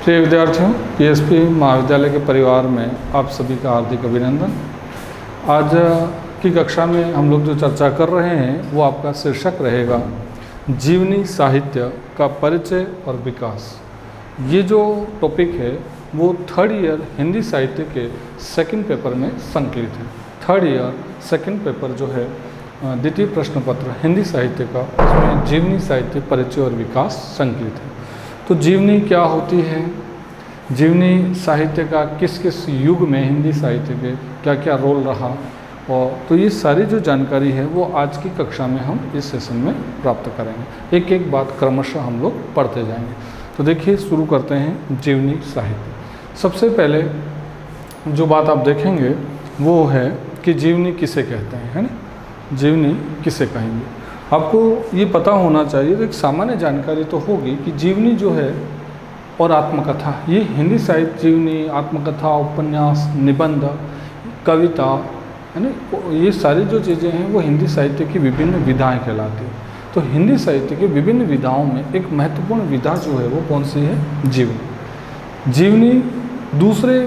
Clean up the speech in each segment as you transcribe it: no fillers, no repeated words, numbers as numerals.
प्रिय विद्यार्थियों, पीएसपी महाविद्यालय के परिवार में आप सभी का हार्दिक अभिनंदन। आज की कक्षा में हम लोग जो चर्चा कर रहे हैं वो आपका शीर्षक रहेगा जीवनी साहित्य का परिचय और विकास। ये जो टॉपिक है वो थर्ड ईयर हिंदी साहित्य के सेकंड पेपर में संकलित है। थर्ड ईयर सेकंड पेपर जो है द्वितीय प्रश्न पत्र हिंदी साहित्य का, उसमें जीवनी साहित्य परिचय और विकास संकलित है। तो जीवनी क्या होती है, जीवनी साहित्य का किस किस युग में हिंदी साहित्य के क्या क्या रोल रहा, और तो ये सारी जो जानकारी है वो आज की कक्षा में हम इस सेशन में प्राप्त करेंगे। एक एक बात क्रमशः हम लोग पढ़ते जाएंगे। तो देखिए, शुरू करते हैं जीवनी साहित्य। सबसे पहले जो बात आप देखेंगे वो है कि जीवनी किसे कहते हैं, है ना। जीवनी किसे कहेंगे, आपको ये पता होना चाहिए। तो एक सामान्य जानकारी तो होगी कि जीवनी जो है और आत्मकथा, ये हिंदी साहित्य जीवनी, आत्मकथा, उपन्यास, निबंध, कविता, है ना, ये सारी जो चीज़ें हैं वो हिंदी साहित्य की विभिन्न विधाएं कहलाती हैं। तो हिंदी साहित्य की विभिन्न विधाओं में एक महत्वपूर्ण विधा जो है वो कौन सी है, जीवनी। जीवनी दूसरे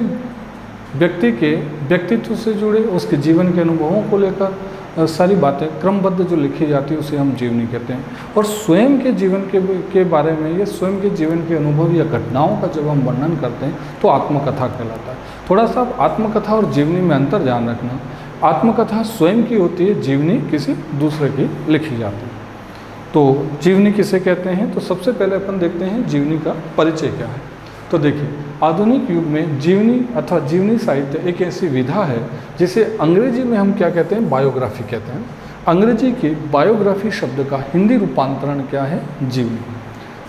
व्यक्ति के व्यक्तित्व से जुड़े, उसके जीवन के अनुभवों को लेकर सारी बातें क्रमबद्ध जो लिखी जाती है उसे हम जीवनी कहते हैं। और स्वयं के जीवन के बारे में या स्वयं के जीवन के अनुभव या घटनाओं का जब हम वर्णन करते हैं तो आत्मकथा कहलाता है। थोड़ा सा आप आत्मकथा और जीवनी में अंतर ध्यान रखना। आत्मकथा स्वयं की होती है, जीवनी किसी दूसरे की लिखी जाती है। तो जीवनी किसे कहते हैं, तो सबसे पहले अपन देखते हैं जीवनी का परिचय क्या है। तो देखिए, आधुनिक युग में जीवनी अथवा जीवनी साहित्य एक ऐसी विधा है जिसे अंग्रेजी में हम क्या कहते हैं, बायोग्राफी कहते हैं। अंग्रेजी के बायोग्राफी शब्द का हिंदी रूपांतरण क्या है, जीवनी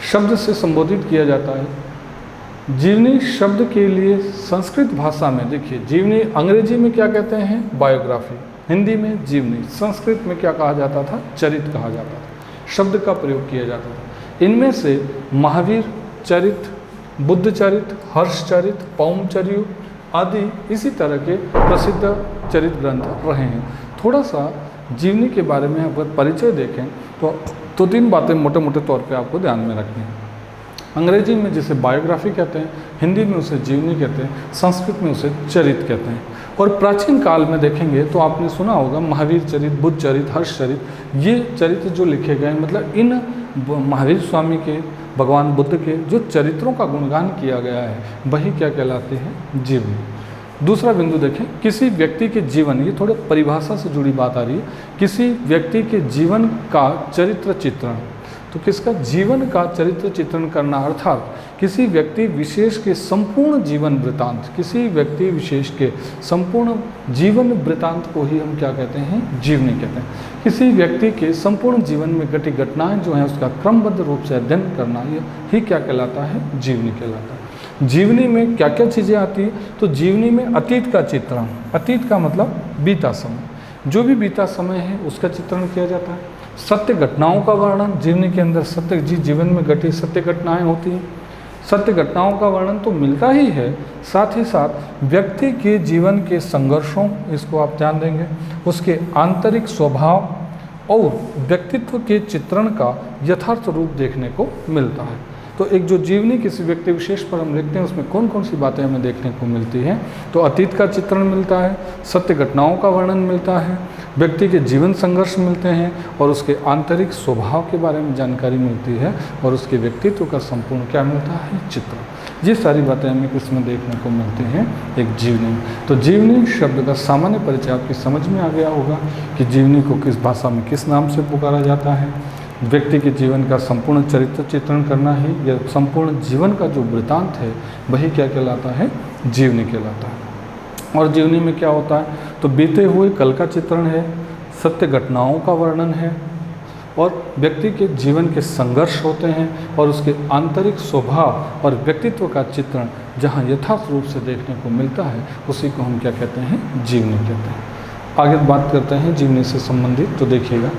शब्द से संबोधित किया जाता है। जीवनी शब्द के लिए संस्कृत भाषा में देखिए, जीवनी अंग्रेजी में क्या कहते हैं, बायोग्राफी, हिंदी में जीवनी, संस्कृत में क्या कहा जाता था, चरित कहा जाता था। शब्द का प्रयोग किया जाता था। इनमें से महावीर चरित, बुद्ध चरित, हर्ष चरित, पौमचर्य आदि इसी तरह के प्रसिद्ध चरित ग्रंथ रहे हैं। थोड़ा सा जीवनी के बारे में अगर परिचय देखें तो तीन बातें मोटे मोटे तौर पे आपको ध्यान में रखनी है। अंग्रेजी में जिसे बायोग्राफी कहते हैं, हिंदी में उसे जीवनी कहते हैं, संस्कृत में उसे चरित कहते हैं। और प्राचीन काल में देखेंगे तो आपने सुना होगा महावीर चरित, बुद्ध चरित, हर्ष चरित, ये चरित्र जो लिखे गए, मतलब इन महावीर स्वामी के, भगवान बुद्ध के जो चरित्रों का गुणगान किया गया है वही क्या कहलाते हैं, जीवनी। दूसरा बिंदु देखें, किसी व्यक्ति के जीवन, ये थोड़े परिभाषा से जुड़ी बात आ रही है, किसी व्यक्ति के जीवन का चरित्र चित्रण। तो किसका जीवन का चरित्र चित्रण करना, अर्थात किसी व्यक्ति विशेष के संपूर्ण जीवन वृतांत, किसी व्यक्ति विशेष के संपूर्ण जीवन वृतांत को ही हम क्या कहते हैं, जीवनी कहते हैं। किसी व्यक्ति के संपूर्ण जीवन में घटी घटनाएं जो हैं उसका क्रमबद्ध रूप से अध्ययन करना, ये ही क्या कहलाता है, जीवनी कहलाता है। जीवनी में क्या क्या चीज़ें आती है, तो जीवनी में अतीत का चित्रण, अतीत का मतलब बीता समय, जो भी बीता समय है उसका चित्रण किया जाता है। सत्य घटनाओं का वर्णन, जीवनी के अंदर सत्य जीवन में घटी सत्य घटनाएं होती हैं। सत्य घटनाओं का वर्णन तो मिलता ही है, साथ ही साथ व्यक्ति के जीवन के संघर्षों, इसको आप ध्यान देंगे, उसके आंतरिक स्वभाव और व्यक्तित्व के चित्रण का यथार्थ रूप देखने को मिलता है। तो एक जो जीवनी किसी व्यक्ति विशेष पर हम लिखते हैं उसमें कौन कौन सी बातें हमें देखने को मिलती हैं, तो अतीत का चित्रण मिलता है, सत्य घटनाओं का वर्णन मिलता है, व्यक्ति के जीवन संघर्ष मिलते हैं और उसके आंतरिक स्वभाव के बारे में जानकारी मिलती है और उसके व्यक्तित्व का संपूर्ण क्या मिलता है, चित्र। ये सारी बातें हमें किसमें देखने को मिलती हैं, एक जीवनी में। तो जीवनी शब्द का सामान्य परिचय आपकी समझ में आ गया होगा कि जीवनी को किस भाषा में किस नाम से पुकारा जाता है। व्यक्ति के जीवन का संपूर्ण चरित्र चित्रण करना ही, या संपूर्ण जीवन का जो वृतांत है वही क्या कहलाता है, जीवनी कहलाता है। और जीवनी में क्या होता है, तो बीते हुए कल का चित्रण है, सत्य घटनाओं का वर्णन है और व्यक्ति के जीवन के संघर्ष होते हैं और उसके आंतरिक स्वभाव और व्यक्तित्व का चित्रण जहाँ यथार्थ रूप से देखने को मिलता है उसी को हम क्या कहते हैं, जीवनी कहते हैं। आगे बात करते हैं जीवनी से संबंधित। तो देखिएगा,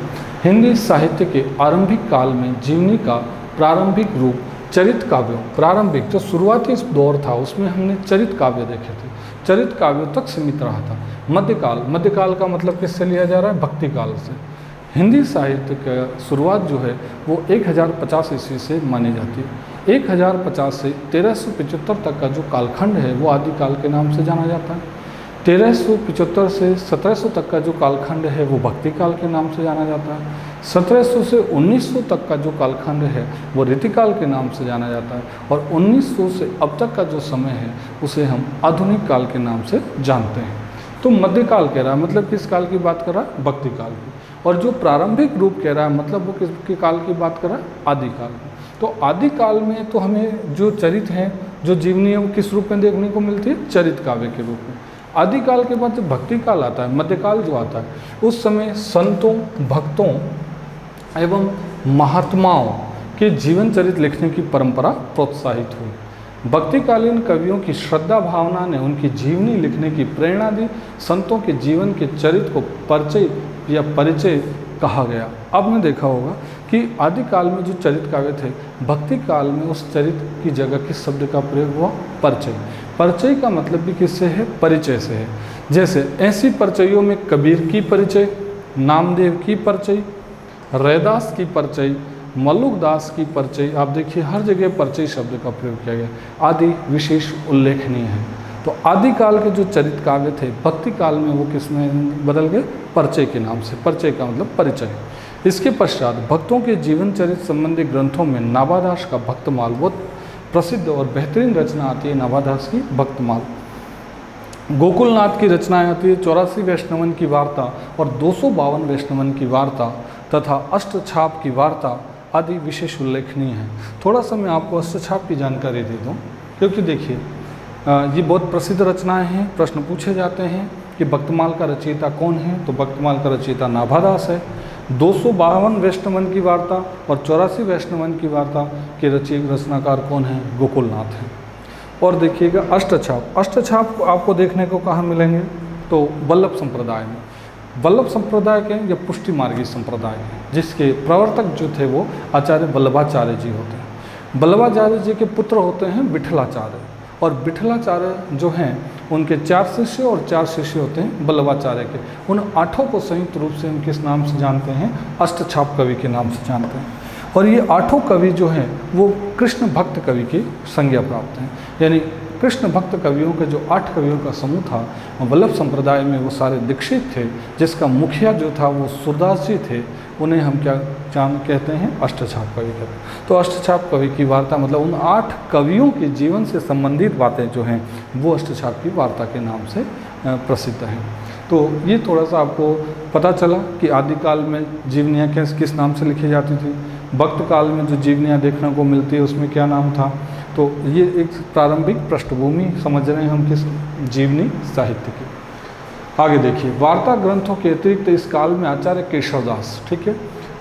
हिंदी साहित्य के आरंभिक काल में जीवनी का प्रारंभिक रूप चरित काव्यों, प्रारंभिक जो शुरुआती दौर था उसमें हमने चरित काव्य देखे थे, चरित काव्यों तक सीमित रहा था। मध्यकाल, मध्यकाल का मतलब किससे लिया जा रहा है, भक्ति काल से। हिंदी साहित्य का शुरुआत जो है वो 1050 ईस्वी से मानी जाती है। 1050 से 1375 तक का जो कालखंड है वो आदिकाल के नाम से जाना जाता है। 1375 से 1700 तक का जो कालखंड है वो भक्ति काल के नाम से जाना जाता है। 1700 से 1900 तक का जो कालखंड है वो रीतिकाल के नाम से जाना जाता है। और 1900 से अब तक का जो समय है उसे हम आधुनिक काल के नाम से जानते हैं। तो मध्यकाल कह रहा है मतलब किस काल की बात कर रहा है? भक्ति काल की। और जो प्रारंभिक रूप कह रहा है मतलब वो किसके काल की बात कर रहा है? आदिकाल की। तो आदिकाल में तो हमें जो चरित हैं, जो जीवनी है वो किस रूप में देखने को मिलती है? चरित काव्य के रूप में। आदिकाल के बाद जब भक्ति काल आता है, मध्यकाल जो आता है, उस समय संतों, भक्तों एवं महात्माओं के जीवन चरित लिखने की परंपरा प्रोत्साहित हुई। भक्तिकालीन कवियों की श्रद्धा भावना ने उनकी जीवनी लिखने की प्रेरणा दी। संतों के जीवन के चरित्र को परिचय या परिचय कहा गया। आपने देखा होगा कि आदिकाल में जो चरित काव्य थे, भक्ति काल में उस चरित्र की जगह किस शब्द का प्रयोग हुआ? परिचय। परिचय का मतलब भी किससे है? परिचय से है। जैसे ऐसी परिचयों में कबीर की परिचय, नामदेव की परिचय, रैदास की परिचय, मल्लुकदास की परिचय। आप देखिए हर जगह परिचय शब्द का प्रयोग किया गया। आदि विशेष उल्लेखनीय है। तो आदिकाल के जो चरित काव्य थे भक्ति काल में वो किस में बदल गए? परिचय के नाम से। परिचय का मतलब परिचय। इसके पश्चात भक्तों के जीवन चरित्र संबंधी ग्रंथों में नाभादास का भक्तमाल बहुत प्रसिद्ध और बेहतरीन रचना आती है। नाभादास की भक्तमाल। गोकुलनाथ की रचनाएं आती है, 84 वैष्णवन की वार्ता और 252 वैष्णवन की वार्ता तथा अष्टछाप की वार्ता आदि विशेष उल्लेखनीय है। थोड़ा सा मैं आपको अष्टछाप की जानकारी दे दूं, क्योंकि देखिए ये बहुत प्रसिद्ध रचनाएं हैं। प्रश्न पूछे जाते हैं कि भक्तमाल का रचयिता कौन है, तो भक्तमाल का रचयिता नाभादास है। 252 वैष्णवन की वार्ता और 84 वैष्णवन की वार्ता के रचनाकार कौन है? गोकुलनाथ है। और देखिएगा अष्टछाप। अष्टछाप आपको देखने को कहाँ मिलेंगे? तो वल्लभ संप्रदाय में। वल्लभ संप्रदाय के या पुष्टि मार्गी संप्रदाय के, जिसके प्रवर्तक जो थे वो आचार्य वल्लभाचार्य जी होते हैं। वल्लभाचार्य जी के पुत्र होते हैं विठलाचार्य, और विठलाचार्य जो हैं उनके 4 शिष्य और 4 शिष्य होते हैं वल्लभाचार्य के। उन 8 को संयुक्त रूप से हम किस नाम से जानते हैं? अष्टछाप कवि के नाम से जानते हैं। और ये 8 कवि जो हैं वो कृष्ण भक्त कवि की संज्ञा प्राप्त हैं। यानी कृष्ण भक्त कवियों के जो 8 कवियों का समूह था, वल्लभ संप्रदाय में वो सारे दीक्षित थे, जिसका मुखिया जो था वो सूरदास जी थे। उन्हें हम क्या कहते हैं? अष्टछाप कवि कहते हैं। तो अष्टछाप कवि की वार्ता मतलब उन 8 कवियों के जीवन से संबंधित बातें जो हैं वो अष्टछाप की वार्ता के नाम से प्रसिद्ध हैं। तो ये थोड़ा सा आपको पता चला कि आदिकाल में जीवनियाँ किस नाम से लिखी जाती थी। भक्त काल में जो जीवनियाँ देखने को मिलती है उसमें क्या नाम था? तो ये एक प्रारंभिक पृष्ठभूमि समझ रहे हैं हम किस जीवनी साहित्य की। आगे देखिए, वार्ता ग्रंथों के अतिरिक्त इस काल में आचार्य केशवदास, ठीक है,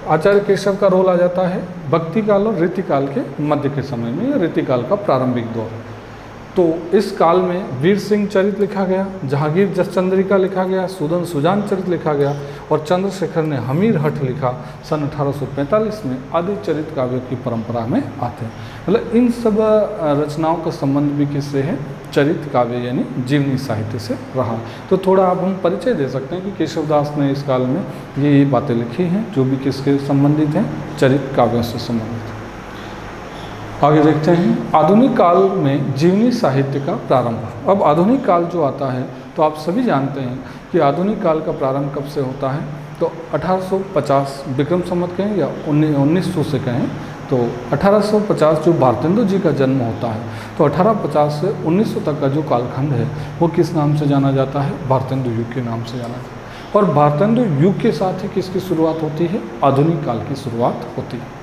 आचार्य केशव का रोल आ जाता है भक्ति काल और रीतिकाल के मध्य के समय में, या रीतिकाल का प्रारंभिक दौर। तो इस काल में वीर सिंह चरित लिखा गया, जहांगीर जसचंद्रिका लिखा गया, सूदन सुजान चरित लिखा गया और चंद्रशेखर ने हमीर हठ लिखा सन 1845 में। आदि चरित काव्यों की परंपरा में आते हैं। मतलब इन सब रचनाओं का संबंध भी किससे है? चरित काव्य यानी जीवनी साहित्य से रहा। तो थोड़ा अब हम परिचय दे सकते हैं कि केशवदास ने इस काल में ये बातें लिखी हैं जो भी किसके संबंधित हैं? चरित काव्यों से संबंधित। आगे देखते हैं आधुनिक काल में जीवनी साहित्य का प्रारंभ। अब आधुनिक काल जो आता है तो आप सभी जानते हैं कि आधुनिक काल का प्रारंभ कब से होता है? तो 1850 विक्रम संवत कहें या 1900 से कहें, तो 1850 जो भारतेंदु जी का जन्म होता है, तो 1850 से 1900 तक का जो कालखंड है वो किस नाम से जाना जाता है? भारतेंदु युग के नाम से जाना जाता है। और भारतेंदु युग के साथ ही किसकी शुरुआत होती है? आधुनिक काल की शुरुआत होती है।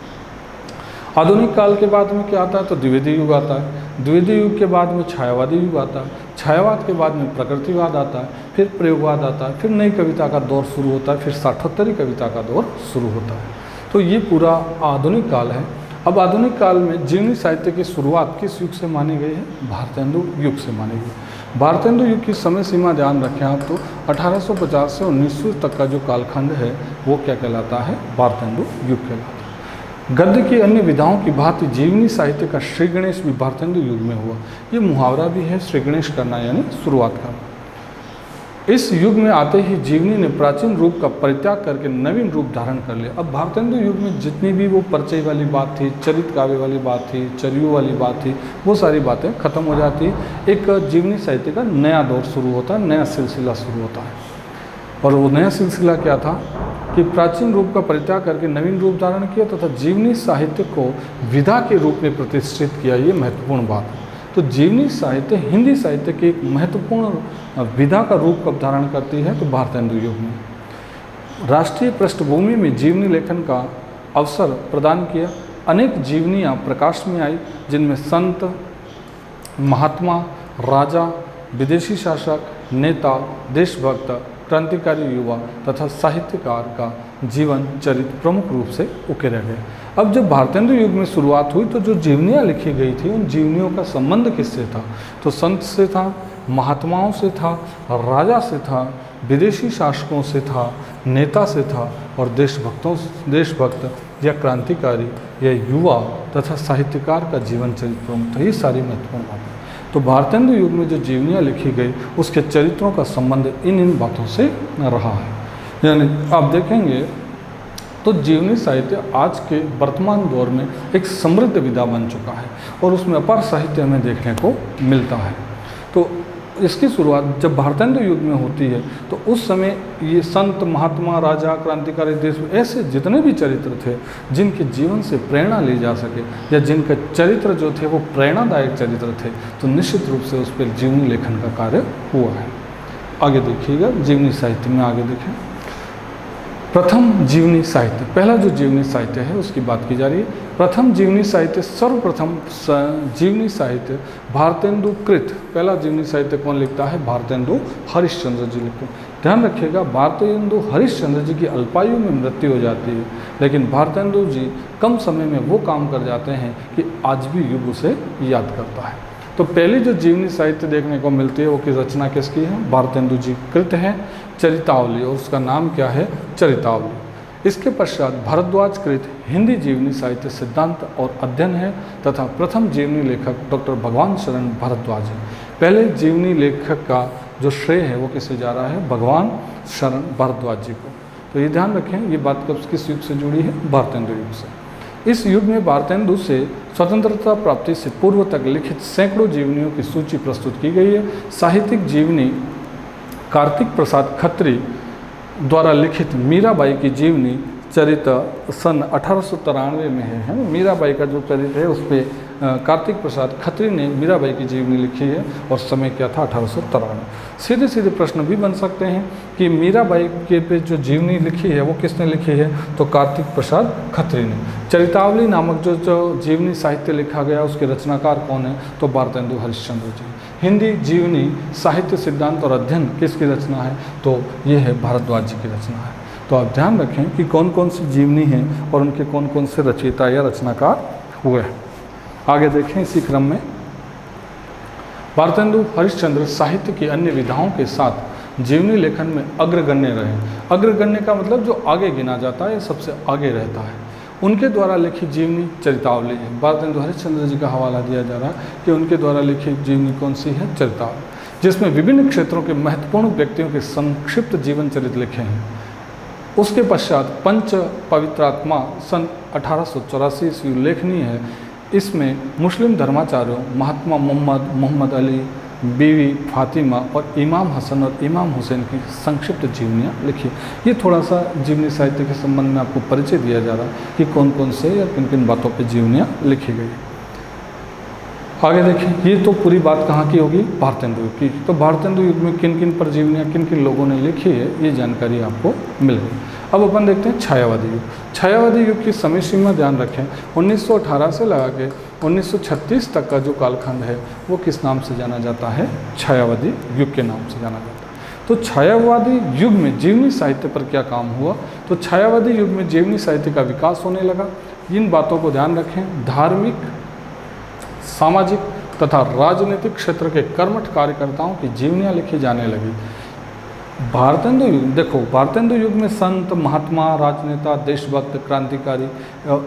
आधुनिक काल के बाद में क्या आता है? तो द्विवेदी युग आता है। द्विवेदी युग के बाद में छायावादी युग आता है। छायावाद के बाद में प्रकृतिवाद आता है, फिर प्रयोगवाद आता है, फिर नई कविता का दौर शुरू होता है, फिर साठोत्तरी कविता का दौर शुरू होता है। तो ये पूरा आधुनिक काल है। अब आधुनिक काल में जीवनी साहित्य की शुरुआत किस युग से मानी गई है? भारतेंदु युग से मानी गई। भारतेंदु युग की समय सीमा ध्यान रखें आप, तो 1850 से 1900 तक का जो कालखंड है वो क्या कहलाता है? भारतेंदु युग कहलाता है। गद्य की अन्य विधाओं की भांति जीवनी साहित्य का श्री गणेश भी भारतेंदु युग में हुआ। ये मुहावरा भी है, श्री गणेश करना यानी शुरुआत करना। इस युग में आते ही जीवनी ने प्राचीन रूप का परित्याग करके नवीन रूप धारण कर लिया। अब भारतेंदु युग में जितनी भी वो परिचय वाली बात थी, चरित काव्य वाली बात थी, चर्यू वाली बात थी, वो सारी बातें खत्म हो जाती। एक जीवनी साहित्य का नया दौर शुरू होता है, नया सिलसिला शुरू होता है। और वो नया सिलसिला क्या था कि प्राचीन रूप का परित्याग करके नवीन रूप धारण किया तथा जीवनी साहित्य को विधा के रूप में प्रतिष्ठित किया। ये महत्वपूर्ण बात है। तो जीवनी साहित्य हिंदी साहित्य की एक महत्वपूर्ण विधा का रूप कब धारण करती है, तो भारतेंदु युग में। राष्ट्रीय पृष्ठभूमि में जीवनी लेखन का अवसर प्रदान किया। अनेक जीवनियाँ प्रकाश में आई, जिनमें संत, महात्मा, राजा, विदेशी शासक, नेता, देशभक्त, क्रांतिकारी युवा तथा साहित्यकार का जीवन चरित्र प्रमुख रूप से उकेरा गया। अब जब भारतेंदु युग में शुरुआत हुई तो जो जीवनियाँ लिखी गई थी, उन जीवनियों का संबंध किससे था, तो संत से था, महात्माओं से था, राजा से था, विदेशी शासकों से था, नेता से था और देशभक्त या क्रांतिकारी या युवा तथा साहित्यकार का जीवन चरित्र प्रमुख था। ये सारी महत्वपूर्ण बातें। तो भारतेंदु युग में जो जीवनियाँ लिखी गई उसके चरित्रों का संबंध इन बातों से रहा है। यानी आप देखेंगे तो जीवनी साहित्य आज के वर्तमान दौर में एक समृद्ध विधा बन चुका है और उसमें अपार साहित्य हमें देखने को मिलता है। तो इसकी शुरुआत जब भारतेंदु युग में होती है तो उस समय ये संत, महात्मा, राजा, क्रांतिकारी, देश ऐसे जितने भी चरित्र थे जिनके जीवन से प्रेरणा ली जा सके या जिनका चरित्र जो थे वो प्रेरणादायक चरित्र थे, तो निश्चित रूप से उस पर जीवनी लेखन का कार्य हुआ है। आगे देखिएगा, जीवनी साहित्य में आगे देखें। प्रथम जीवनी साहित्य, पहला जो जीवनी साहित्य है उसकी बात की जा रही है। प्रथम जीवनी साहित्य, सर्वप्रथम जीवनी साहित्य भारतेंदु कृत। पहला जीवनी साहित्य कौन लिखता है, भारतेंदु हरिश्चंद्र जी लिखते हैं। ध्यान रखिएगा, भारतेंदु हरिश्चंद्र जी की अल्पायु में मृत्यु हो जाती है, लेकिन भारतेंदु जी कम समय में वो काम कर जाते हैं कि आज भी युग उसे याद करता है। तो पहली जो जीवनी साहित्य देखने को मिलती है वो की रचना किसकी है, भारतेंदु जी कृत है, चरितावली, और उसका नाम क्या है, चरितावली। इसके पश्चात भारद्वाज कृत हिंदी जीवनी साहित्य सिद्धांत और अध्ययन है तथा प्रथम जीवनी लेखक डॉक्टर भगवान शरण भारद्वाज है। पहले जीवनी लेखक का जो श्रेय है वो किसे जा रहा है, भगवान शरण भारद्वाज जी को। तो ये ध्यान रखें, ये बात कब किस युग से जुड़ी है, भारतेंदु युग से। इस युग में भारतेंदु से स्वतंत्रता प्राप्ति से पूर्व तक लिखित सैकड़ों जीवनियों की सूची प्रस्तुत की गई है। साहित्यिक जीवनी कार्तिक प्रसाद खत्री द्वारा लिखित मीराबाई की जीवनी चरित्र सन 1893 में है ना। मीराबाई का जो चरित्र है उस पर कार्तिक प्रसाद खत्री ने मीराबाई की जीवनी लिखी है और समय क्या था, 1893। सीधे सीधे प्रश्न भी बन सकते हैं कि मीराबाई के पे जो जीवनी लिखी है वो किसने लिखी है, तो कार्तिक प्रसाद खत्री ने। चरितावली नामक जो जीवनी साहित्य लिखा गया उसके रचनाकार कौन है, तो भारतेंदु हरिश्चंद्र जी। हिंदी जीवनी साहित्य सिद्धांत और अध्ययन किसकी रचना है, तो ये है भारद्वाज जी की रचना है। तो आप ध्यान रखें कि कौन कौन सी जीवनी हैं और उनके कौन कौन से रचयिता या रचनाकार हुए हैं। आगे देखें इसी क्रम में, भारतेंदु हरिश्चंद्र साहित्य की अन्य विधाओं के साथ जीवनी लेखन में अग्रगण्य रहे। अग्रगण्य का मतलब जो आगे गिना जाता है, सबसे आगे रहता है। उनके द्वारा लिखी जीवनी चरितावली है। भारतेंदु हरिश्चंद्र जी का हवाला दिया जा रहा है कि उनके द्वारा लिखी जीवनी कौन सी है, चरितावली, जिसमें विभिन्न क्षेत्रों के महत्वपूर्ण व्यक्तियों के संक्षिप्त जीवन चरित्र लिखे हैं। उसके पश्चात पंच पवित्रात्मा सन 1884 ईस्वी उल्लेखनीय है। इसमें मुस्लिम धर्माचार्यों महात्मा मोहम्मद अली, बीवी फातिमा और इमाम हसन और इमाम हुसैन की संक्षिप्त जीवनियाँ लिखी। ये थोड़ा सा जीवनी साहित्य के संबंध में आपको परिचय दिया जा रहा है कि कौन कौन से या किन किन बातों पे जीवनियाँ लिखी गई। आगे देखें, ये तो पूरी बात कहाँ की होगी, भारतेंदु युग की। तो भारतेंदु युग में किन किन पर जीवनियाँ किन किन लोगों ने लिखी है ये जानकारी आपको मिल गई। अब अपन देखते हैं छायावादी युग। छायावादी युग की समय सीमा ध्यान रखें, 1918 से लगा के 1936 तक का जो कालखंड है वो किस नाम से जाना जाता है, छायावादी युग के नाम से जाना जाता है। तो छायावादी युग में जीवनी साहित्य पर क्या काम हुआ, तो छायावादी युग में जीवनी साहित्य का विकास होने लगा। इन बातों को ध्यान रखें, धार्मिक, सामाजिक तथा राजनीतिक क्षेत्र के कर्मठ कार्यकर्ताओं की जीवनियाँ लिखी जाने लगी। भारतेंदु युग, देखो भारतेंदु युग में संत, महात्मा, राजनेता, देशभक्त, क्रांतिकारी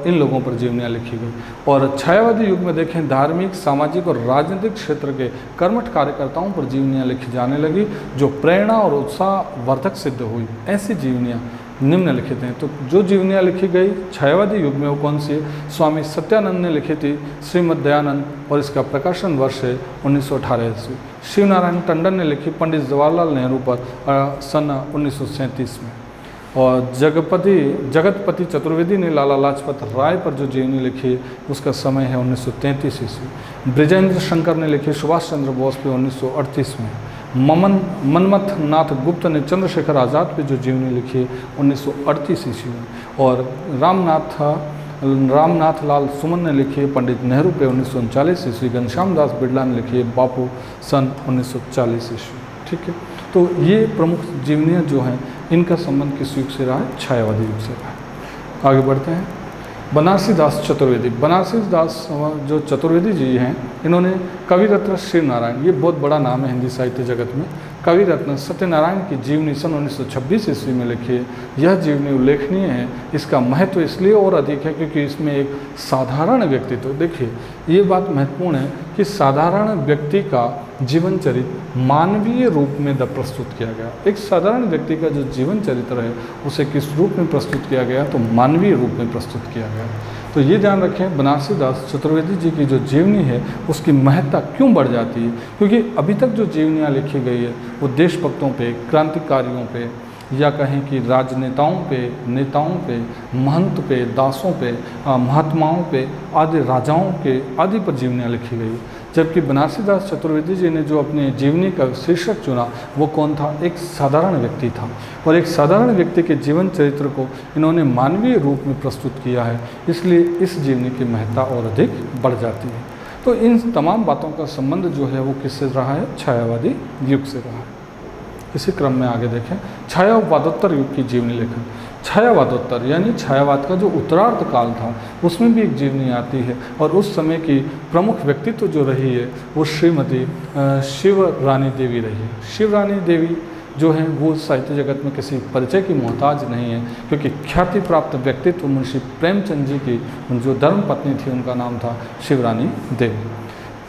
इन लोगों पर जीवनियाँ लिखी गई। और छायावादी युग में देखें धार्मिक, सामाजिक और राजनीतिक क्षेत्र के कर्मठ कार्यकर्ताओं पर जीवनियाँ लिखी जाने लगी जो प्रेरणा और उत्साह वर्धक सिद्ध हुई। ऐसी जीवनियाँ निम्नलिखित हैं। तो जो जीवनियाँ लिखी गई छायावादी युग में वो कौन सी है? स्वामी सत्यानंद ने लिखी थी श्रीमद् दयानंद, और इसका प्रकाशन वर्ष है 1918 ईस्वी। शिवनारायण टंडन ने लिखी पंडित जवाहरलाल नेहरू पर सन 1937 में। और जगतपति चतुर्वेदी ने लाला लाजपत राय पर जो जीवनी लिखी है उसका समय है 1933 ईस्वी। बृजेंद्र शंकर ने लिखी सुभाष चंद्र बोस पे 1938 में। मनमथ नाथ गुप्त ने चंद्रशेखर आज़ाद पे जो जीवनी लिखी है 1938 ईस्वी में। और रामनाथ लाल सुमन ने लिखी है पंडित नेहरू पे 1939 ईस्वी। घनश्याम दास बिड़ला ने लिखी है बापू सन 1940 ईस्वी। ठीक है, तो ये प्रमुख जीवनियाँ जो हैं इनका संबंध किस युग से रहा है? छायावादी युग से रहा है। आगे बढ़ते हैं। बनारसी दास चतुर्वेदी। बनारसी दास जो चतुर्वेदी जी हैं इन्होंने कवि रत्न श्री नारायण, ये बहुत बड़ा नाम है हिंदी साहित्य जगत में, कवि रत्न सत्यनारायण की जीवनी सन 1926 ईस्वी में लिखी है। यह जीवनी उल्लेखनीय है। इसका महत्व इसलिए और अधिक है क्योंकि इसमें एक साधारण व्यक्तित्व, देखिए ये बात महत्वपूर्ण है कि साधारण व्यक्ति का जीवन चरित्र मानवीय रूप में प्रस्तुत किया गया। एक साधारण व्यक्ति का जो जीवन चरित्र है उसे किस रूप में प्रस्तुत किया गया? तो मानवीय रूप में प्रस्तुत किया गया। तो ये ध्यान रखें, बनारसी दास चतुर्वेदी जी की जो जीवनी है उसकी महत्ता क्यों बढ़ जाती है? क्योंकि अभी तक जो जीवनियाँ लिखी गई है वो देशभक्तों पे, क्रांतिकारियों पे, या कहें कि राजनेताओं पे, नेताओं पे, महंत पे, दासों पे, महात्माओं पे, आदि राजाओं के आदि पर जीवनियाँ लिखी गई। जबकि बनारसी दास चतुर्वेदी जी ने जो अपने जीवनी का शीर्षक चुना वो कौन था? एक साधारण व्यक्ति था। और एक साधारण व्यक्ति के जीवन चरित्र को इन्होंने मानवीय रूप में प्रस्तुत किया है, इसलिए इस जीवनी की महत्ता और अधिक बढ़ जाती है। तो इन तमाम बातों का संबंध जो है वो किससे रहा है? छायावादी युग से रहा है। इसी क्रम में आगे देखें छायावादोत्तर युग की जीवनी लेखन। छायावादोत्तर यानी छायावाद का जो उत्तरार्ध काल था उसमें भी एक जीवनी आती है, और उस समय की प्रमुख व्यक्तित्व जो रही है वो श्रीमती शिवरानी देवी रही है। शिवरानी देवी जो है वो साहित्य जगत में किसी परिचय की मोहताज नहीं है, क्योंकि ख्याति प्राप्त व्यक्तित्व मुंशी प्रेमचंद जी की जो धर्मपत्नी थी उनका नाम था शिवरानी देवी।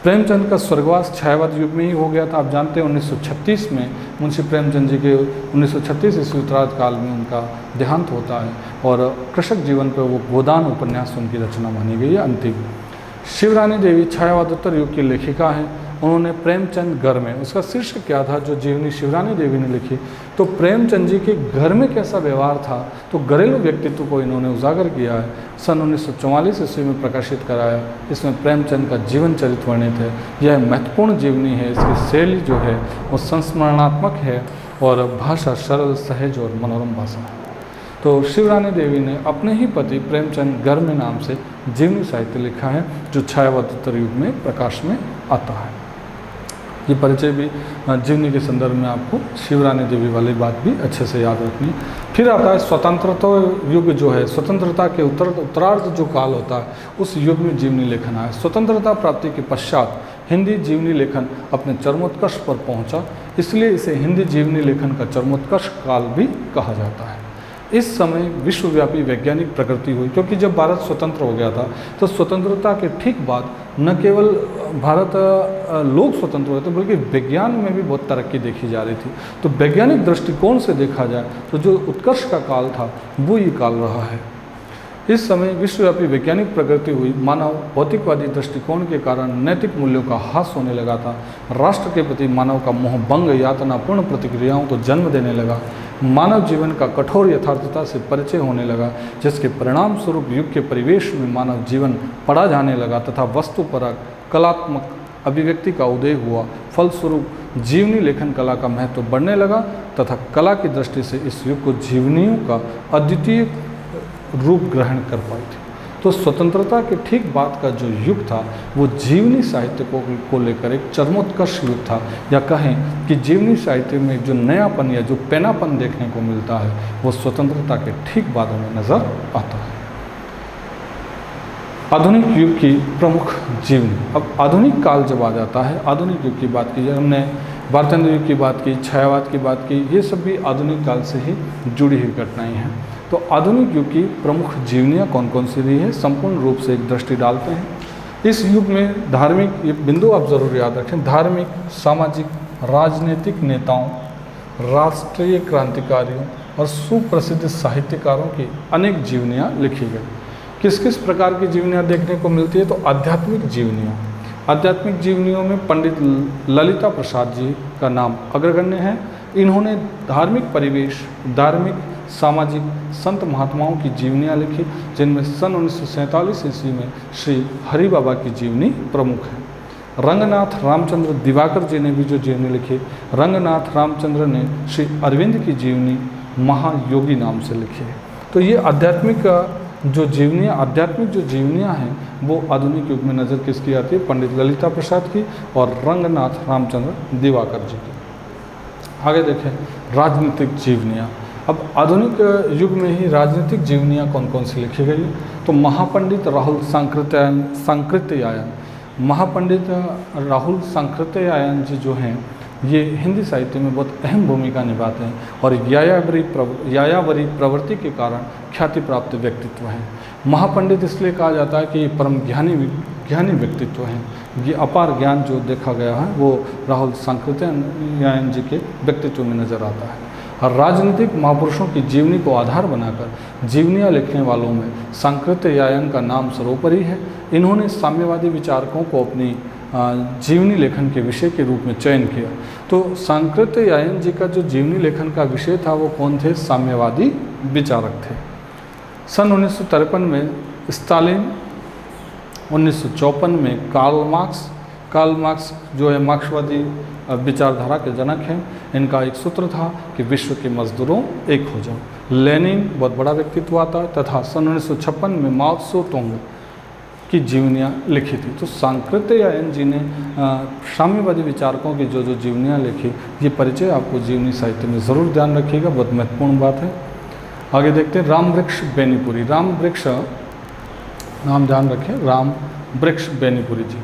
प्रेमचंद का स्वर्गवास छायावाद युग में ही हो गया था। आप जानते हैं 1936 में मुंशी प्रेमचंद जी के 1936 ईस्वी उत्तरार्ध काल में उनका देहांत होता है, और कृषक जीवन पर वो गोदान उपन्यास उनकी रचना मानी गई है अंतिम। शिवरानी देवी छायावादोत्तर युग की लेखिका हैं। उन्होंने प्रेमचंद घर में, उसका शीर्षक क्या था जो जीवनी शिवरानी देवी ने लिखी? तो प्रेमचंद जी के घर में कैसा व्यवहार था, तो घरेलू व्यक्तित्व को इन्होंने उजागर किया है। सन 1944 ईस्वी में प्रकाशित कराया। इसमें प्रेमचंद का जीवन चरित्र वर्णित है। यह महत्वपूर्ण जीवनी है। इसकी शैली जो है वो संस्मरणात्मक है और भाषा सरल, सहज और मनोरम भाषा है। तो शिवरानी देवी ने अपने ही पति प्रेमचंद घर में नाम से जीवनी साहित्य लिखा है जो छायावादोत्तर युग में प्रकाश में आता है। ये परिचय भी जीवनी के संदर्भ में आपको शिवरानी देवी वाली बात भी अच्छे से याद रखनी। फिर आता है स्वतंत्रता युग जो है, स्वतंत्रता के उत्तरार्ध जो काल होता है उस युग में जीवनी लेखन आया। स्वतंत्रता प्राप्ति के पश्चात हिंदी जीवनी लेखन अपने चरमोत्कर्ष पर पहुंचा, इसलिए इसे हिंदी जीवनी लेखन का चरमोत्कर्ष काल भी कहा जाता है। इस समय विश्वव्यापी वैज्ञानिक प्रगति हुई, क्योंकि जब भारत स्वतंत्र हो गया था तो स्वतंत्रता के ठीक बाद न केवल भारत लोग स्वतंत्र हुए थे बल्कि विज्ञान में भी बहुत तरक्की देखी जा रही थी। तो वैज्ञानिक दृष्टिकोण से देखा जाए तो जो उत्कर्ष का काल था वो ये काल रहा है। इस समय विश्वव्यापी वैज्ञानिक प्रगति हुई। मानव भौतिकवादी दृष्टिकोण के कारण नैतिक मूल्यों का ह्रास होने लगा था। राष्ट्र के प्रति मानव का मोह भंग यातनापूर्ण प्रतिक्रियाओं को जन्म देने लगा। मानव जीवन का कठोर यथार्थता से परिचय होने लगा, जिसके परिणाम स्वरूप युग के परिवेश में मानव जीवन पढ़ा जाने लगा तथा वस्तुपरक कलात्मक अभिव्यक्ति का उदय हुआ। फलस्वरूप जीवनी लेखन कला का महत्व बढ़ने लगा तथा कला की दृष्टि से इस युग को जीवनियों का अद्वितीय रूप ग्रहण कर पाई थी। तो स्वतंत्रता के ठीक बाद का जो युग था वो जीवनी साहित्य को लेकर एक चरमोत्कर्ष युग था, या कहें कि जीवनी साहित्य में जो नयापन या जो पैनापन देखने को मिलता है वो स्वतंत्रता के ठीक बाद हमें नजर आता है। आधुनिक युग की प्रमुख जीवनी। अब आधुनिक काल जब आ जाता है, आधुनिक युग की बात की जाए, हमने भारतेंद्र युग की बात की, छायावाद की बात की, ये सब भी आधुनिक काल से ही जुड़ी हुई घटनाएं हैं। तो आधुनिक युग की प्रमुख जीवनियाँ कौन कौन सी रही है, संपूर्ण रूप से एक दृष्टि डालते हैं। इस युग में धार्मिक, ये बिंदु आप जरूर याद रखें, धार्मिक, सामाजिक, राजनीतिक नेताओं, राष्ट्रीय क्रांतिकारियों और सुप्रसिद्ध साहित्यकारों की अनेक जीवनियाँ लिखी गई। किस किस प्रकार की जीवनियाँ देखने को मिलती है, तो आध्यात्मिक जीवनियाँ। आध्यात्मिक जीवनियों में पंडित ललिता प्रसाद जी का नाम अग्रगण्य है। इन्होंने धार्मिक परिवेश, धार्मिक, सामाजिक, संत महात्माओं की जीवनियाँ लिखी, जिनमें सन 1947 ईस्वी में श्री हरि बाबा की जीवनी प्रमुख है। रंगनाथ रामचंद्र दिवाकर जी ने भी जो जीवनी लिखी, रंगनाथ रामचंद्र ने श्री अरविंद की जीवनी महायोगी नाम से लिखी है। तो ये आध्यात्मिक जो जीवनियाँ, आध्यात्मिक जो जीवनियाँ हैं वो आधुनिक युग में नज़र किसकी आती है, पंडित ललिता प्रसाद की और रंगनाथ रामचंद्र दिवाकर जी की। आगे देखें राजनीतिक जीवनियाँ। अब आधुनिक युग में ही राजनीतिक जीवनियाँ कौन कौन सी लिखी गई, तो महापंडित राहुल सांकृत्यायन, महापंडित राहुल सांकृत्यायन जी जो हैं ये हिंदी साहित्य में बहुत अहम भूमिका निभाते हैं और यायावरी प्रवृत्ति के कारण ख्याति प्राप्त व्यक्तित्व हैं। महापंडित इसलिए कहा जाता है कि ये परम ज्ञानी व्यक्तित्व हैं। ये अपार ज्ञान जो देखा गया है वो राहुल सांकृत्यायन जी के व्यक्तित्व में नज़र आता है। और राजनीतिक महापुरुषों की जीवनी को आधार बनाकर जीवनियाँ लिखने वालों में सांकृत्यायन का नाम सर्वोपरि है। इन्होंने साम्यवादी विचारकों को अपनी जीवनी लेखन के विषय के रूप में चयन किया। तो सांकृत्यायन जी का जो जीवनी लेखन का विषय था वो कौन थे, साम्यवादी विचारक थे। सन 1953 में स्टालिन, 1954 में कार्ल मार्क्स जो है मार्क्सवादी विचारधारा के जनक हैं। इनका एक सूत्र था कि विश्व के मजदूरों एक हो जाओ। लेनिन बहुत बड़ा व्यक्तित्व आता है तथा सन 1956 में माओ त्से तुंग की जीवनियाँ लिखी थी। तो सांकृत्यायन जी ने साम्यवादी विचारकों की जो जीवनियाँ लिखी, ये परिचय आपको जीवनी साहित्य में ज़रूर ध्यान रखिएगा, बहुत महत्वपूर्ण बात है। आगे देखते हैं रामवृक्ष बेनीपुरी। रामवृक्ष नाम ध्यान रखें, रामवृक्ष बेनीपुरी जी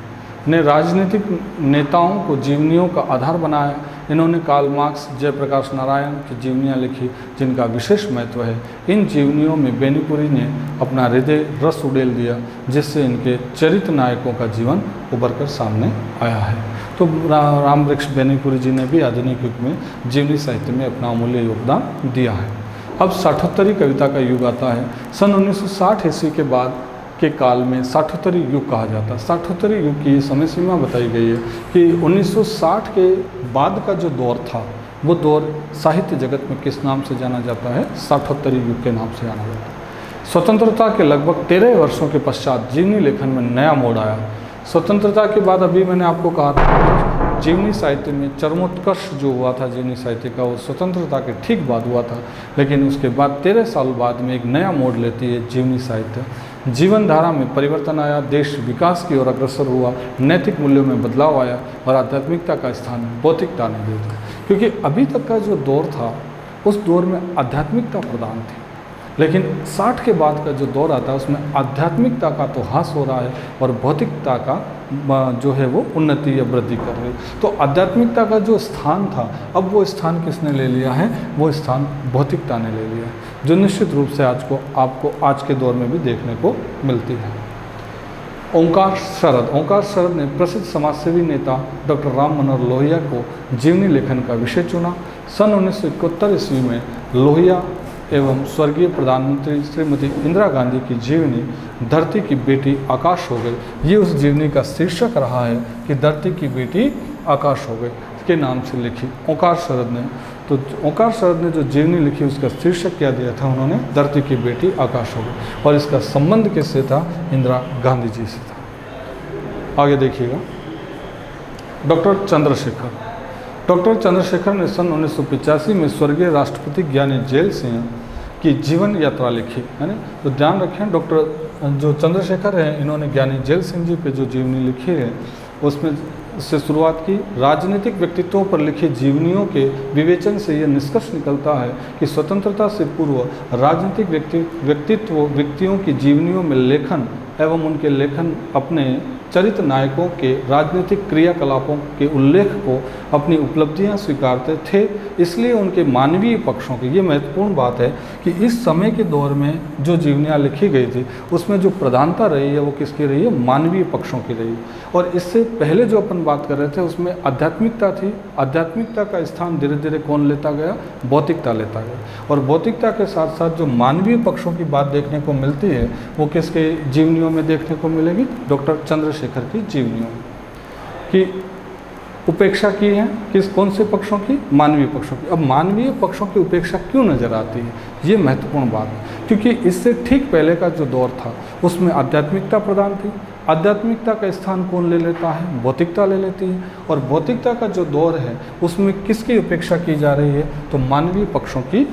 ने राजनीतिक नेताओं को जीवनियों का आधार बनाया। इन्होंने कार्ल मार्क्स, जयप्रकाश नारायण की जीवनियाँ लिखी जिनका विशेष महत्व है। इन जीवनियों में बेनीपुरी ने अपना हृदय रस उड़ेल दिया, जिससे इनके चरित्र नायकों का जीवन उभर कर सामने आया है। तो रामवृक्ष बेनीपुरी जी ने भी आधुनिक युग में जीवनी साहित्य में अपना अमूल्य योगदान दिया है। अब साठोत्तरी कविता का युग आता है। सन 1960 ईस्वी के बाद के काल में साठोत्तरी युग कहा जाता है। साठोत्तरी युग की समय सीमा बताई गई है कि 1960 के बाद का जो दौर था वो दौर साहित्य जगत में किस नाम से जाना जाता है, साठोत्तरी युग के नाम से जाना जाता है। स्वतंत्रता के लगभग 13 वर्षों के पश्चात जीवनी लेखन में नया मोड़ आया। स्वतंत्रता के बाद अभी मैंने आपको कहा था जीवनी साहित्य में चरमोत्कर्ष जो हुआ था जीवनी साहित्य का, वो स्वतंत्रता के ठीक बाद हुआ था। लेकिन उसके बाद 13 साल बाद में एक नया मोड़ लेती है जीवनी साहित्य। जीवन धारा में परिवर्तन आया, देश विकास की ओर अग्रसर हुआ, नैतिक मूल्यों में बदलाव आया और आध्यात्मिकता का स्थान भौतिकता ने ले लिया। क्योंकि अभी तक का जो दौर था उस दौर में आध्यात्मिकता प्रधान थी, लेकिन 60 के बाद का जो दौर आता है उसमें आध्यात्मिकता का तो ह्रास हो रहा है और भौतिकता का जो है वो उन्नति या वृद्धि कर रही है। तो आध्यात्मिकता का जो स्थान था अब वो स्थान किसने ले लिया है, वो स्थान भौतिकता ने ले लिया है, जो निश्चित रूप से आपको आज के दौर में भी देखने को मिलती है। ओंकार शरद ने प्रसिद्ध समाजसेवी नेता डॉक्टर राम मनोहर लोहिया को जीवनी लेखन का विषय चुना। सन 1971 ईस्वी में लोहिया एवं स्वर्गीय प्रधानमंत्री श्रीमती इंदिरा गांधी की जीवनी धरती की बेटी आकाश हो गई, ये उस जीवनी का शीर्षक रहा है कि धरती की बेटी आकाश हो गई के नाम से लिखी ओंकार शरद ने। तो ओंकार शरद ने जो जीवनी लिखी उसका शीर्षक क्या दिया था उन्होंने, धरती की बेटी आकाश हो गई, और इसका संबंध किससे था, इंदिरा गांधी जी से था। आगे देखिएगा डॉक्टर चंद्रशेखर ने सन 1985 में स्वर्गीय राष्ट्रपति ज्ञानी जैल सिंह की जीवन यात्रा लिखी है ना। तो ध्यान रखें डॉक्टर जो चंद्रशेखर हैं इन्होंने ज्ञानी जैल सिंह जी पे जो जीवनी लिखी है उसमें से शुरुआत की। राजनीतिक व्यक्तित्वों पर लिखी जीवनियों के विवेचन से यह निष्कर्ष निकलता है कि स्वतंत्रता से पूर्व राजनीतिक व्यक्तियों की जीवनियों में लेखन एवं उनके लेखन अपने चरित्र नायकों के राजनीतिक क्रियाकलापों के उल्लेख को अपनी उपलब्धियां स्वीकारते थे, इसलिए उनके मानवीय पक्षों की, ये महत्वपूर्ण बात है कि इस समय के दौर में जो जीवनियाँ लिखी गई थी उसमें जो प्रधानता रही है वो किसकी रही है, मानवीय पक्षों की रही। और इससे पहले जो अपन बात कर रहे थे उसमें आध्यात्मिकता थी, आध्यात्मिकता का स्थान धीरे धीरे कौन लेता गया, भौतिकता लेता गया। और भौतिकता के साथ साथ जो मानवीय पक्षों की बात देखने को मिलती है वो किसके जीवनियों में देखने को मिलेगी, डॉक्टर चंद्रशेखर की जीवनियों में, कि उपेक्षा की है कौन से पक्षों की, मानवीय पक्षों की। अब मानवीय पक्षों की उपेक्षा क्यों नजर आती है, ये महत्वपूर्ण बात है, क्योंकि इससे ठीक पहले का जो दौर था उसमें आध्यात्मिकता प्रधान थी। आध्यात्मिकता का स्थान कौन ले लेता है, भौतिकता ले लेती है। और भौतिकता का जो दौर है उसमें किसकी उपेक्षा की जा रही है, तो मानवीय पक्षों की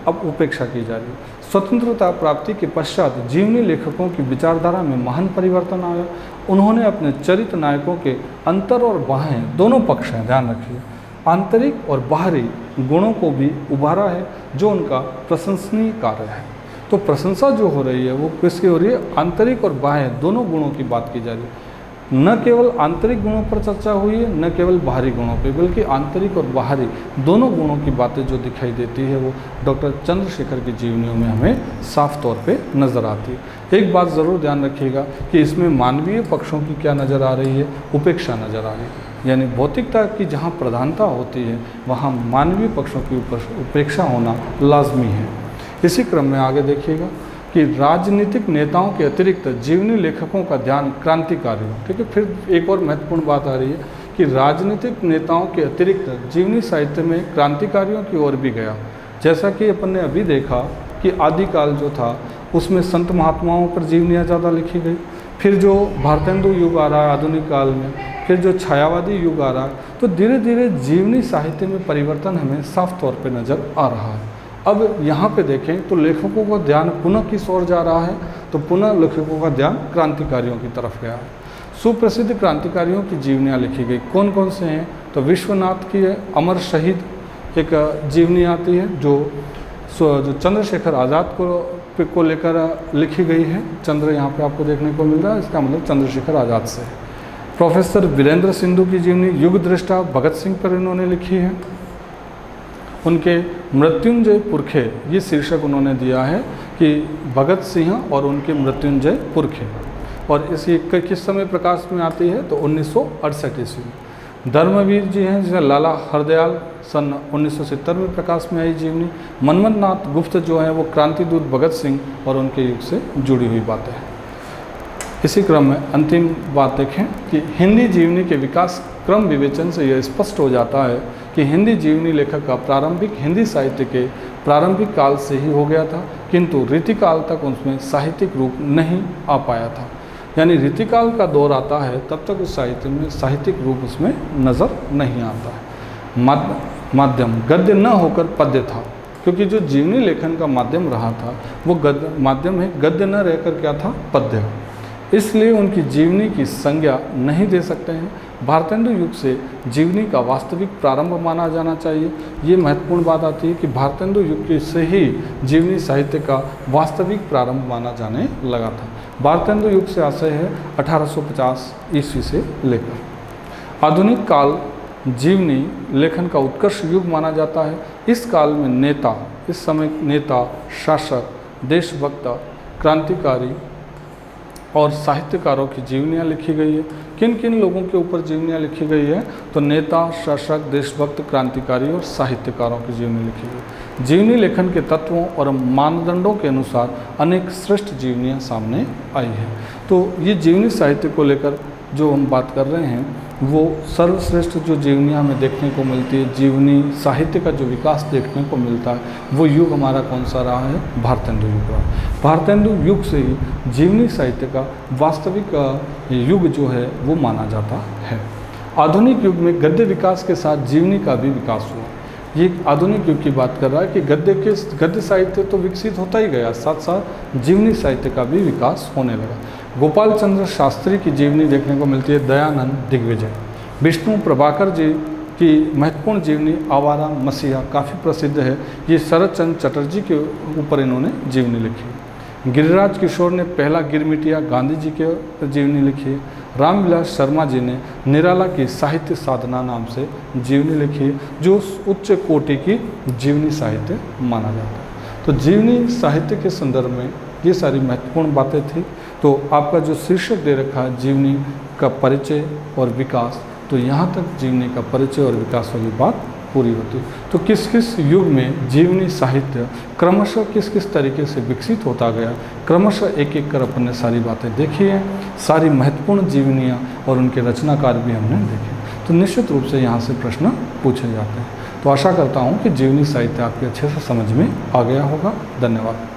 अब उपेक्षा की जा रही है। स्वतंत्रता प्राप्ति के पश्चात जीवनी लेखकों की विचारधारा में महान परिवर्तन आया। उन्होंने अपने चरित्र नायकों के अंतर और बाह्य दोनों पक्ष हैं, ध्यान रखिए, आंतरिक और बाहरी गुणों को भी उभारा है जो उनका प्रशंसनीय कार्य है। तो प्रशंसा जो हो रही है वो किसकी हो रही है, आंतरिक और बाह्य दोनों गुणों की बात की जा रही है। न केवल आंतरिक गुणों पर चर्चा हुई है, न केवल बाहरी गुणों पे, बल्कि आंतरिक और बाहरी दोनों गुणों की बातें जो दिखाई देती है वो डॉक्टर चंद्रशेखर की जीवनियों में हमें साफ तौर पे नज़र आती है। एक बात ज़रूर ध्यान रखिएगा कि इसमें मानवीय पक्षों की क्या नज़र आ रही है, उपेक्षा नज़र आ रही है। यानी भौतिकता की जहाँ प्रधानता होती है वहाँ मानवीय पक्षों की उपेक्षा होना लाजमी है। इसी क्रम में आगे देखिएगा कि राजनीतिक नेताओं के अतिरिक्त जीवनी लेखकों का ध्यान क्रांतिकारी हो। ठीक है, फिर एक और महत्वपूर्ण बात आ रही है कि राजनीतिक नेताओं के अतिरिक्त जीवनी साहित्य में क्रांतिकारियों की ओर भी गया। जैसा कि अपन ने अभी देखा कि आदिकाल जो था उसमें संत महात्माओं पर जीवनियाँ ज़्यादा लिखी गई। फिर जो भारतेंदु युग आ रहा है आधुनिक काल में, फिर जो छायावादी युग आ रहा है, तो धीरे धीरे जीवनी साहित्य में परिवर्तन हमें साफ तौर पर नज़र आ रहा है। अब यहाँ पे देखें तो लेखकों का ध्यान पुनः किस ओर जा रहा है, तो पुनः लेखकों का ध्यान क्रांतिकारियों की तरफ गया है। सुप्रसिद्ध क्रांतिकारियों की जीवनियाँ लिखी गई, कौन कौन से हैं, तो विश्वनाथ की है, अमर शहीद एक जीवनी आती है जो चंद्रशेखर आज़ाद को लेकर लिखी गई है। चंद्र यहाँ पे आपको देखने को मिल रहा है, इसका मतलब चंद्रशेखर आज़ाद से। प्रोफेसर वीरेंद्र सिंधु की जीवनी युग दृष्टा भगत सिंह पर इन्होंने लिखी है। उनके मृत्युंजय पुरखे ये शीर्षक उन्होंने दिया है कि भगत सिंह और उनके मृत्युंजय पुरखे, और इसी किस समय प्रकाश में आती है, तो 1968 ईस्वी। धर्मवीर जी हैं जिसे लाला हरदयाल सन 1970 में प्रकाश में आई जीवनी। मनमथ नाथ गुप्त जो हैं वो क्रांतिदूत भगत सिंह और उनके युग से जुड़ी हुई बातें हैं। इसी क्रम में अंतिम बात देखें कि हिंदी जीवनी के विकास क्रम विवेचन से यह स्पष्ट हो जाता है कि हिंदी जीवनी लेखक का प्रारंभिक हिंदी साहित्य के प्रारंभिक काल से ही हो गया था, किंतु रीतिकाल तक उसमें साहित्यिक रूप नहीं आ पाया था। यानी रीतिकाल का दौर आता है तब तक उस साहित्य में साहित्यिक रूप उसमें नज़र नहीं आता है। माध्यम गद्य न होकर पद्य था, क्योंकि जो जीवनी लेखन का माध्यम रहा था वो माध्यम है, गद्य न रहकर क्या था, पद्य। इसलिए उनकी जीवनी की संज्ञा नहीं दे सकते हैं। भारतेंदु युग से जीवनी का वास्तविक प्रारंभ माना जाना चाहिए। ये महत्वपूर्ण बात आती है कि भारतेंदु युग से ही जीवनी साहित्य का वास्तविक प्रारंभ माना जाने लगा था। भारतेंदु युग से आशय है 1850 ईस्वी से लेकर आधुनिक काल जीवनी लेखन का उत्कर्ष युग माना जाता है। इस काल में नेता, इस समय नेता, शासक, देशभक्त, क्रांतिकारी और साहित्यकारों की जीवनियाँ लिखी गई है। किन किन लोगों के ऊपर जीवनियाँ लिखी गई है, तो नेता, शासक, देशभक्त, क्रांतिकारी और साहित्यकारों की जीवनी लिखी गई। जीवनी लेखन के तत्वों और मानदंडों के अनुसार अनेक श्रेष्ठ जीवनियाँ सामने आई हैं। तो ये जीवनी साहित्य को लेकर जो हम बात कर रहे हैं वो सर्वश्रेष्ठ जो जीवनियाँ हमें देखने को मिलती है, जीवनी साहित्य का जो विकास देखने को मिलता है वो युग हमारा कौन सा रहा है, भारतेंदु युग रहा। भारतेंदु युग से ही जीवनी साहित्य का वास्तविक युग जो है वो माना जाता है। आधुनिक युग में गद्य विकास के साथ जीवनी का भी विकास हुआ। ये आधुनिक युग की बात कर रहा है कि गद्य साहित्य तो विकसित होता ही गया, साथ साथ जीवनी साहित्य का भी विकास होने लगा। गोपाल चंद्र शास्त्री की जीवनी देखने को मिलती है, दयानंद दिग्विजय। विष्णु प्रभाकर जी की महत्वपूर्ण जीवनी आवारा मसीहा काफ़ी प्रसिद्ध है। ये शरद चंद्र चटर्जी के ऊपर इन्होंने जीवनी लिखी। गिरिराज किशोर ने पहला गिरमिटिया गांधी जी के जीवनी लिखी। रामविलास शर्मा जी ने निराला की साहित्य साधना नाम से जीवनी लिखी है, जो उच्च कोटि की जीवनी साहित्य माना जाता है। तो जीवनी साहित्य के संदर्भ में ये सारी महत्वपूर्ण बातें थी। तो आपका जो शीर्षक दे रखा है जीवनी का परिचय और विकास, तो यहाँ तक जीवनी का परिचय और विकास वाली बात पूरी होती है। तो किस किस युग में जीवनी साहित्य क्रमशः किस किस तरीके से विकसित होता गया, क्रमशः एक एक कर अपन ने सारी बातें देखी हैं, सारी महत्वपूर्ण जीवनियाँ और उनके रचनाकार भी हमने देखे। तो निश्चित रूप से यहाँ से प्रश्न पूछे जाते हैं। तो आशा करता हूँ कि जीवनी साहित्य आपके अच्छे से समझ में आ गया होगा। धन्यवाद।